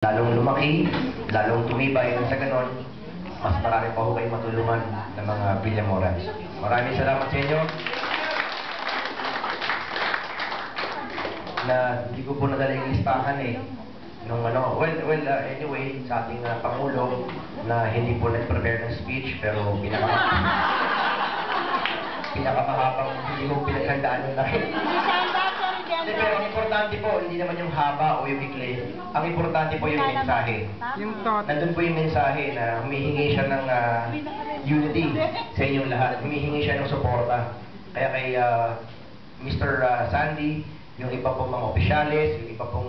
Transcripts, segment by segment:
Lalong lumaki, lalong tumibay nang sa ganon, mas marami pa ho kayong matulungan ng mga Villamorans. Maraming salamat sa inyo. Na hindi ko po nadala yung listahan nung anyway, sa ating Pangulo na hindi po nag-prepare ng speech pero pinakamahabang hindi mo pinaghandaan yung nakit. Pero ang importante po, hindi naman yung haba o yung ikli. Ang importante po yung mensahe. Nandun po yung mensahe na humihingi siya ng unity sa inyong lahat. Humihingi siya ng suporta. Kaya kay Mr. Sandy, yung iba pong mga opisyalis, yung iba pong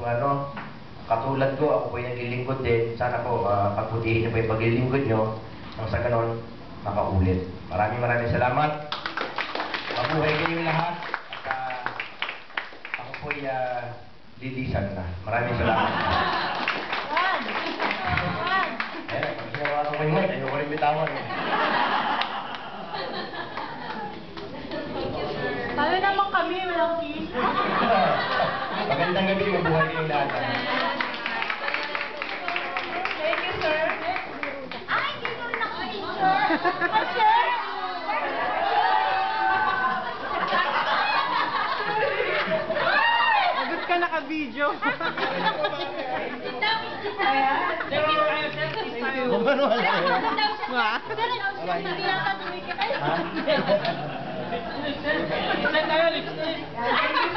katulad ko, ako po yung naglilingkod din. Sana po, pagputihin niyo po yung paglilingkod niyo. Nang sa ganon, makaulit. Maraming salamat. Mabuhay kayong lahat. Ako po'y lilisan na. Maraming salamat. Ayan, pag sinawakan ko yung mic, ayoko rin bitawan. Tayo naman kami, walang kiss. Magandang gabi, mabuhay kayong lahat. Thank you, sir. Ay, hindi ko naka-picture. Hi, sir. Agad ka naka-video. Thank you.